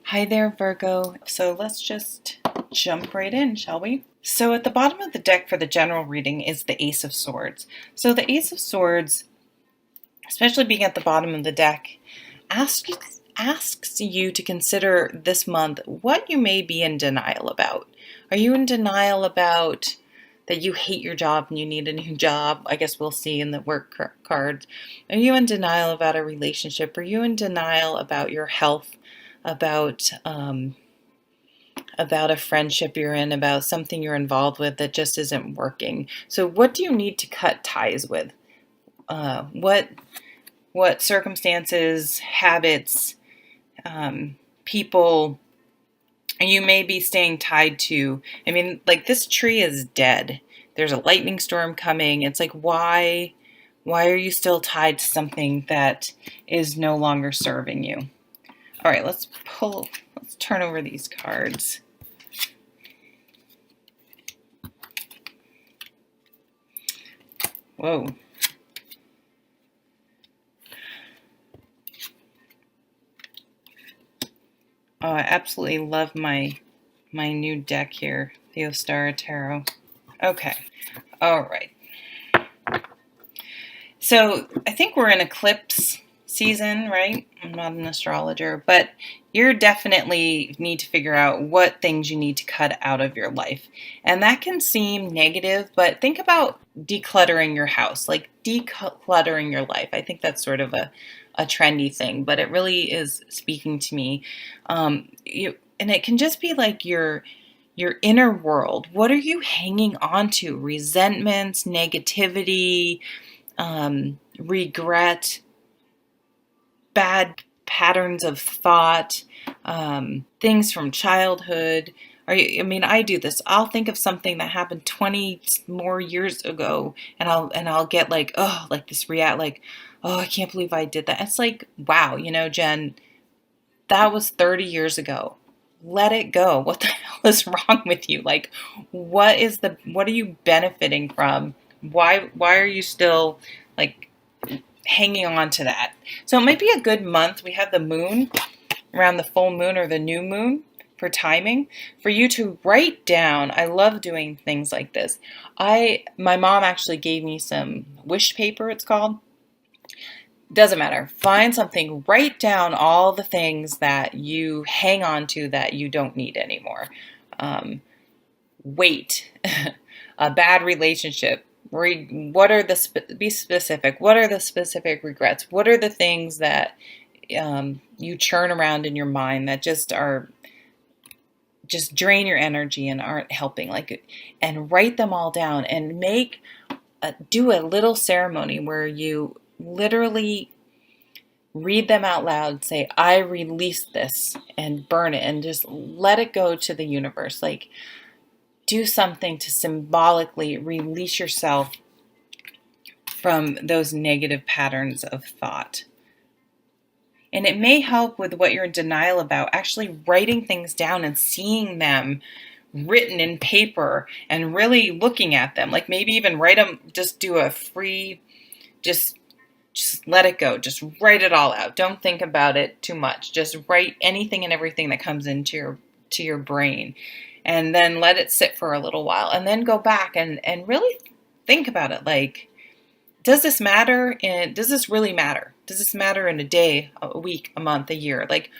Hi there, Virgo. So let's just jump right in, shall we? So at the bottom of the deck for the general reading is the Ace of Swords. So the Ace of Swords, especially being at the bottom of the deck, asks you to consider this month what you may be in denial about. Are you in denial about that you hate your job and you need a new job? I guess we'll see in the work cards. Are you in denial about a relationship? Are you in denial about your health? About a friendship you're in, about something you're involved with that just isn't working. So what do you need to cut ties with? What circumstances, habits, people you may be staying tied to? I mean, like, this tree is dead. There's a lightning storm coming. It's like, why are you still tied to something that is no longer serving you? All right, let's turn over these cards. Whoa. Oh, I absolutely love my new deck here, the Ostara Tarot. Okay, all right. So I think we're in eclipse season, right? I'm not an astrologer, but you definitely need to figure out what things you need to cut out of your life. And that can seem negative, but think about decluttering your house, like decluttering your life. I think that's sort of a trendy thing, but it really is speaking to me. And it can just be like your inner world. What are you hanging on to? Resentments, negativity, regret, bad patterns of thought, things from childhood. I mean, I do this. I'll think of something that happened 20 more years ago, and I'll get like, oh, like this oh, I can't believe I did that. It's like, wow, Jen, that was 30 years ago. Let it go. What the hell is wrong with you? Like, what are you benefiting from? Why are you still like hanging on to that? So it might be a good month. We have the moon around the full moon or the new moon for timing for you to write down. I love doing things like this. My mom actually gave me some wish paper, it's called. Doesn't matter. Find something, write down all the things that you hang on to that you don't need anymore. Weight, a bad relationship. Be specific. What are the specific regrets? What are the things that you churn around in your mind that just drain your energy and aren't helping? And write them all down and do a little ceremony where you literally read them out loud, say, I release this, and burn it and just let it go to the universe. Like, do something to symbolically release yourself from those negative patterns of thought. And it may help with what you're in denial about, actually writing things down and seeing them written in paper and really looking at them. Like, maybe even write them, just do a free, just let it go. Just write it all out. Don't think about it too much. Just write anything and everything that comes into your brain, and then let it sit for a little while, and then go back and really think about it. Like, does this matter? And does this really matter? Does this matter in a day, a week, a month, a year? Like,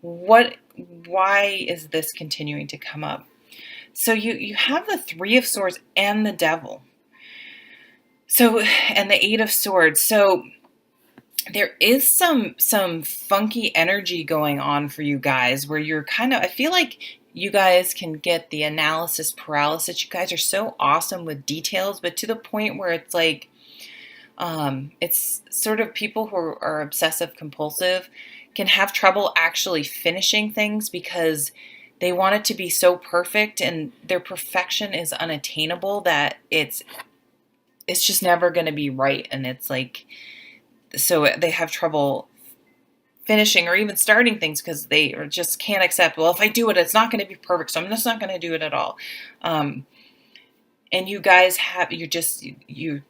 why is this continuing to come up? So you have the Three of Swords and the Devil. So, and the Eight of Swords. So there is some funky energy going on for you guys where you're I feel like you guys can get the analysis paralysis. You guys are so awesome with details, but to the point where it's like, it's sort of people who are obsessive compulsive can have trouble actually finishing things because they want it to be so perfect, and their perfection is unattainable, that it's just never going to be right. And it's like, so they have trouble finishing or even starting things because they just can't accept, well, if I do it, it's not going to be perfect, so I'm just not going to do it at all. And you guys you're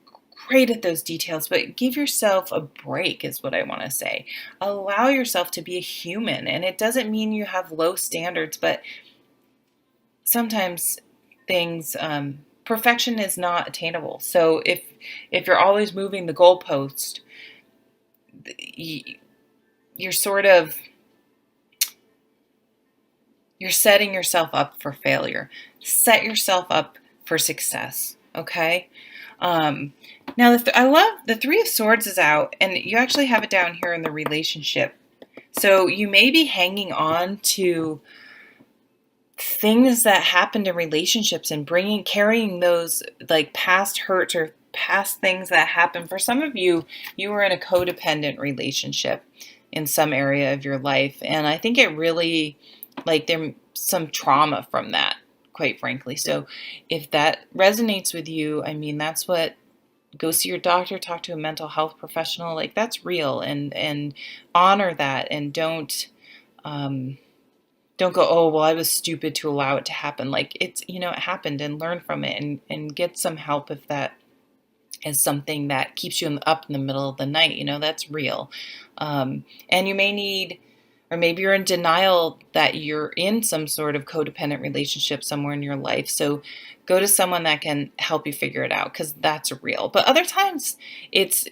great at those details, but give yourself a break is what I want to say. Allow yourself to be a human. And it doesn't mean you have low standards, but sometimes things, perfection is not attainable. So if you're always moving the goalpost, you're sort of, you're setting yourself up for failure. Set yourself up for success. Okay. Now, I love the Three of Swords is out, and you actually have it down here in the relationship. So you may be hanging on to things that happened in relationships and carrying those like past hurts or past things that happened. For some of you, you were in a codependent relationship in some area of your life, and I think it really, like, there's some trauma from that, quite frankly. So if that resonates with you, I mean, that's what, go see your doctor, talk to a mental health professional. Like, that's real, and honor that, and don't go, oh, well, I was stupid to allow it to happen. Like, it's, it happened, and learn from it, and get some help if that is something that keeps you up in the middle of the night. That's real. And you may need, or maybe you're in denial that you're in some sort of codependent relationship somewhere in your life. So go to someone that can help you figure it out, because that's real. But other times it's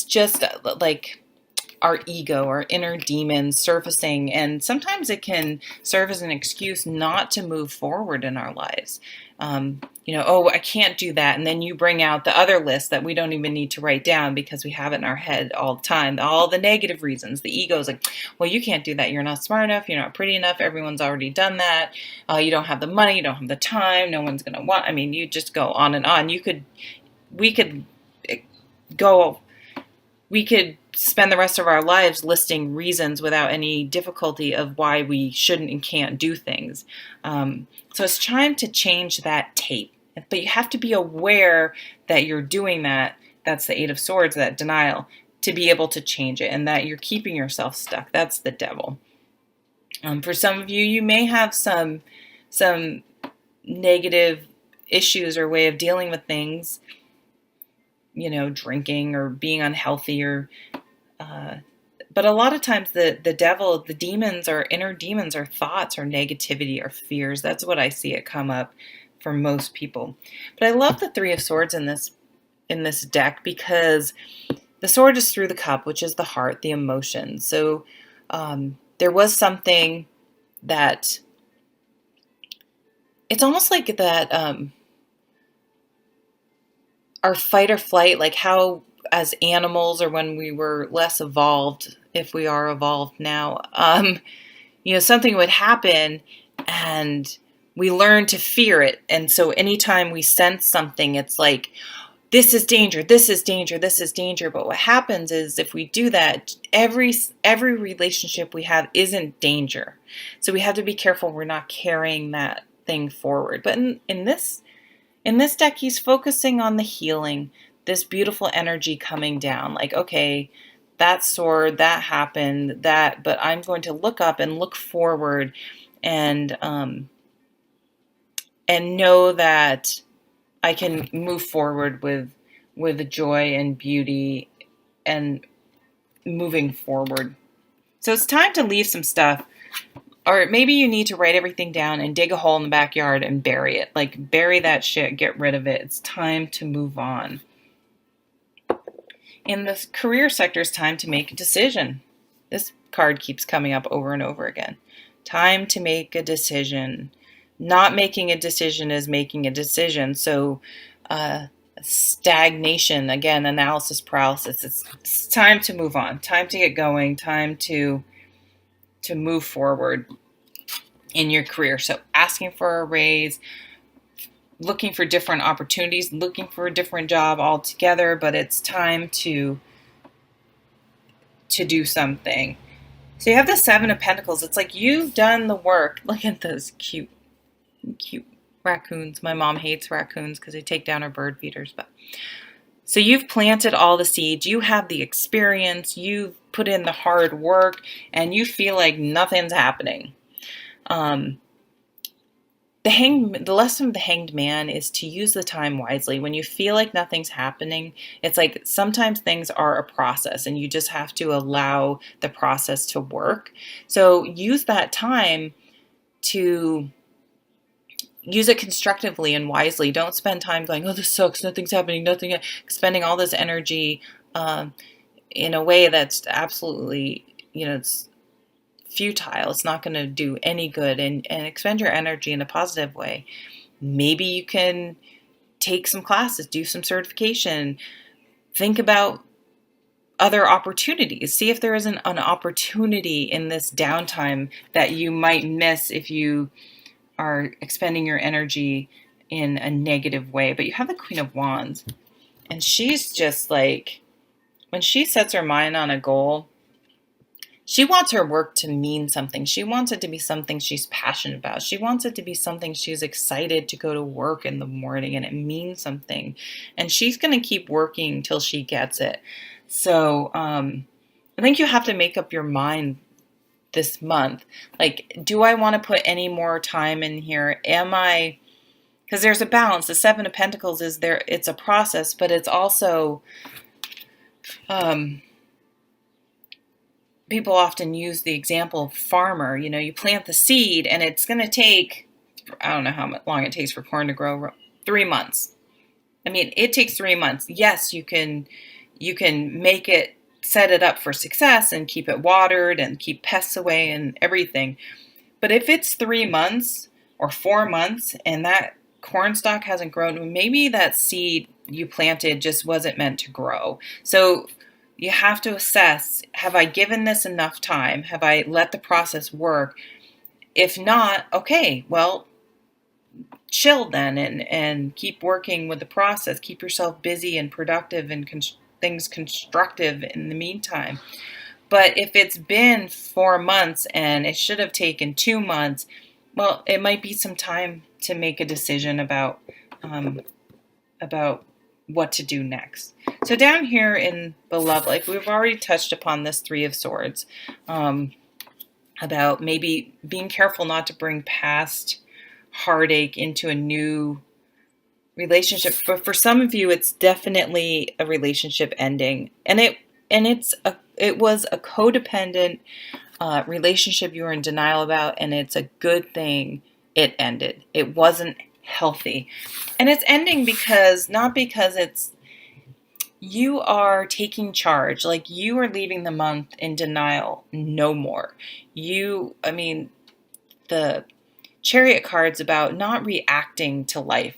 just like our ego, our inner demons surfacing, and sometimes it can serve as an excuse not to move forward in our lives. Oh, I can't do that. And then you bring out the other list that we don't even need to write down because we have it in our head all the time. All the negative reasons. The ego is like, well, you can't do that. You're not smart enough. You're not pretty enough. Everyone's already done that. You don't have the money. You don't have the time. No one's going to want. I mean, you just go on and on. We could spend the rest of our lives listing reasons without any difficulty of why we shouldn't and can't do things. So it's time to change that tape. But you have to be aware that you're doing that. That's the Eight of Swords, that denial, to be able to change it, and that you're keeping yourself stuck. That's the devil. For some of you, you may have some negative issues or way of dealing with things, drinking or being unhealthy, or but a lot of times the devil, the demons, or inner demons, are thoughts or negativity or fears. That's what I see it come up for most people. But I love the Three of Swords in this deck, because the sword is through the cup, which is the heart, the emotions. So there was something that, it's almost like that, our fight or flight, like how as animals, or when we were less evolved, if we are evolved now, something would happen and we learn to fear it. And so anytime we sense something, it's like, this is danger, this is danger, this is danger. But what happens is, if we do that, every relationship we have isn't danger. So we have to be careful we're not carrying that thing forward. But in this deck, he's focusing on the healing, this beautiful energy coming down. Like, okay, that sword, that happened, but I'm going to look up and look forward, and know that I can move forward with joy and beauty and moving forward. So it's time to leave some stuff. Or maybe you need to write everything down and dig a hole in the backyard and bury it. Like, bury that shit, get rid of it. It's time to move on. In the career sector, it's time to make a decision. This card keeps coming up over and over again. Time to make a decision. Not making a decision is making a decision. So stagnation, again, analysis paralysis. It's time to move on. Time to get going. Time to move forward in your career. So asking for a raise, looking for different opportunities, looking for a different job altogether, but it's time to do something. So you have the Seven of Pentacles. It's like you've done the work. Look at those cute raccoons. My mom hates raccoons because they take down her bird feeders. But so you've planted all the seeds. You have the experience. You've put in the hard work, and you feel like nothing's happening. the lesson of the Hanged Man is to use the time wisely. When you feel like nothing's happening, it's like sometimes things are a process and you just have to allow the process to work. So use that time to use it constructively and wisely. Don't spend time going, oh, this sucks, nothing's happening, spending all this energy in a way that's absolutely, it's futile. It's not going to do any good, and expend your energy in a positive way. Maybe you can take some classes, do some certification, think about other opportunities. See if there isn't an opportunity in this downtime that you might miss if you are expending your energy in a negative way. But you have the Queen of Wands, and she's just like, when she sets her mind on a goal, she wants her work to mean something. She wants it to be something she's passionate about. She wants it to be something she's excited to go to work in the morning and it means something. And she's going to keep working till she gets it. So I think you have to make up your mind this month. Like, do I want to put any more time in here? Because there's a balance. The Seven of Pentacles is there. It's a process, but it's also, people often use the example of farmer. You plant the seed and it's going to take, I don't know how long it takes for corn to grow, 3 months. I mean, it takes 3 months. Yes, you can set it up for success and keep it watered and keep pests away and everything. But if it's 3 months or 4 months and that corn stalk hasn't grown, maybe that seed you planted just wasn't meant to grow. So you have to assess, have I given this enough time? Have I let the process work? If not, okay, well, chill then and keep working with the process. Keep yourself busy and productive and things constructive in the meantime. But if it's been 4 months and it should have taken 2 months, well, it might be some time to make a decision about what to do next. So down here in the love life, we've already touched upon this Three of Swords, about maybe being careful not to bring past heartache into a new relationship. But for some of you, it's definitely a relationship ending, and it was a codependent relationship you were in denial about, and it's a good thing it ended. It wasn't healthy, and it's ending not because it's you are taking charge. Like, you are leaving the month in denial. No more. The Chariot card's about not reacting to life.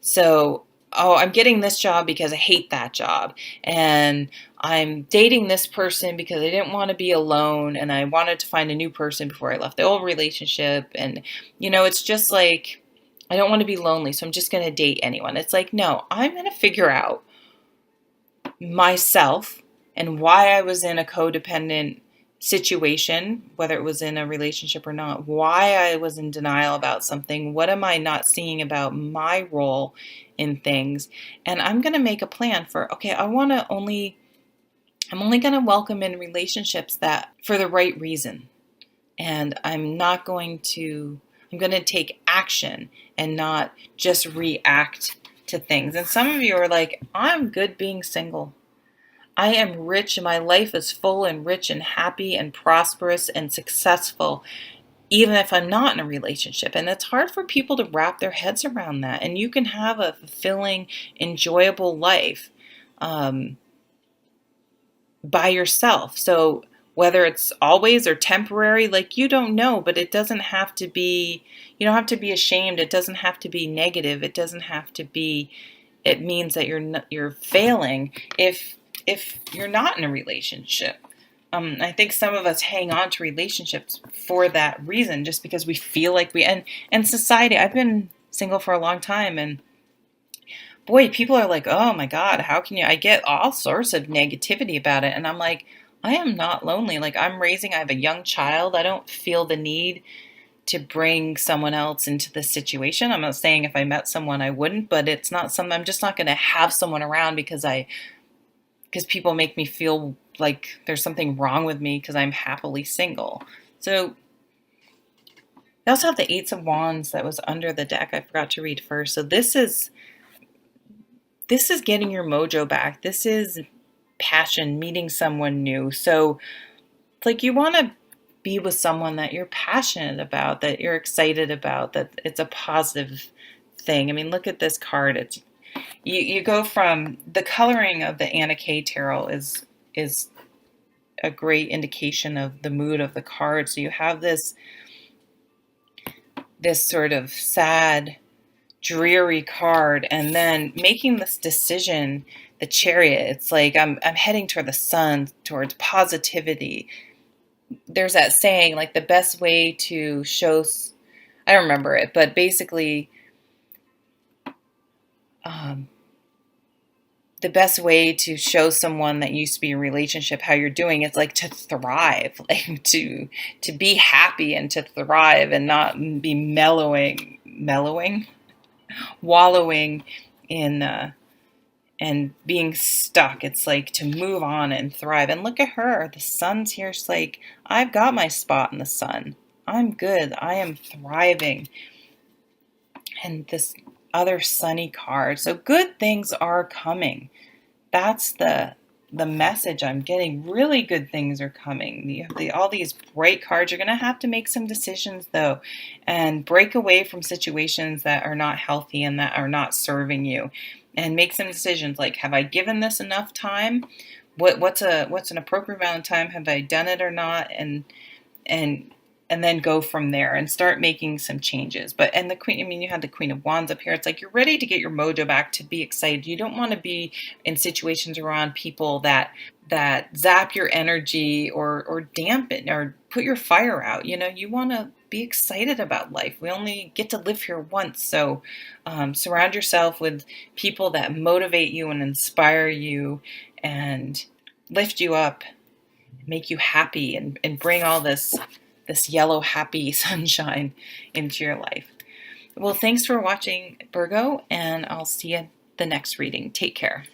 So, I'm getting this job because I hate that job. And I'm dating this person because I didn't want to be alone and I wanted to find a new person before I left the old relationship. And, it's just like, I don't want to be lonely, so I'm just going to date anyone. It's like, no, I'm going to figure out myself and why I was in a codependent situation, whether it was in a relationship or not, why I was in denial about something, what am I not seeing about my role in things, and I'm going to make a plan for, okay, I'm only going to welcome in relationships that for the right reason, and I'm going to take action and not just react to things. And some of you are like, I'm good being single. I am rich and my life is full and rich and happy and prosperous and successful, even if I'm not in a relationship. And it's hard for people to wrap their heads around that. And you can have a fulfilling, enjoyable life by yourself. So whether it's always or temporary, like, you don't know, but it doesn't have to be, you don't have to be ashamed. It doesn't have to be negative. It doesn't have to be, it means that you're failing if you're not in a relationship. I think some of us hang on to relationships for that reason, just because we feel like and society, I've been single for a long time, and boy, people are like, oh my God, how can you, I get all sorts of negativity about it. And I'm like, I am not lonely. Like, I have a young child. I don't feel the need to bring someone else into the situation. I'm not saying if I met someone I wouldn't, but it's not something, I'm just not going to have someone around because people make me feel like there's something wrong with me because I'm happily single. So You also have the Eights of Wands that was under the deck. I forgot to read first. So this is getting your mojo back. This is passion, meeting someone new. So it's like you want to be with someone that you're passionate about, that you're excited about, that it's a positive thing. I mean, look at this card. It's you go from the coloring of the Anna Kay Tarot is a great indication of the mood of the card. So you have this sort of sad, dreary card, and then making this decision, the Chariot. It's like I'm heading toward the sun, towards positivity. There's that saying, like the best way to show, I don't remember it, but basically, the best way to show someone that used to be in a relationship how you're doing, it's like to thrive, like to be happy and to thrive and not be wallowing in and being stuck. It's like to move on and thrive. And look at her, the sun's here. She's like, I've got my spot in the sun. I'm good. I am thriving. And this other sunny card. So good things are coming. That's the message I'm getting. Really good things are coming. You have all these bright cards. You're going to have to make some decisions though, and break away from situations that are not healthy and that are not serving you, and make some decisions like, have I given this enough time? What's an appropriate amount of time? Have I done it or not? And then go from there and start making some changes. And the Queen, I mean, you had the Queen of Wands up here. It's like you're ready to get your mojo back, to be excited. You don't want to be in situations around people that zap your energy or dampen or put your fire out. You know, you want to be excited about life. We only get to live here once. So surround yourself with people that motivate you and inspire you and lift you up, make you happy, and bring all this yellow happy sunshine into your life. Well, thanks for watching, Virgo, and I'll see you the next reading. Take care.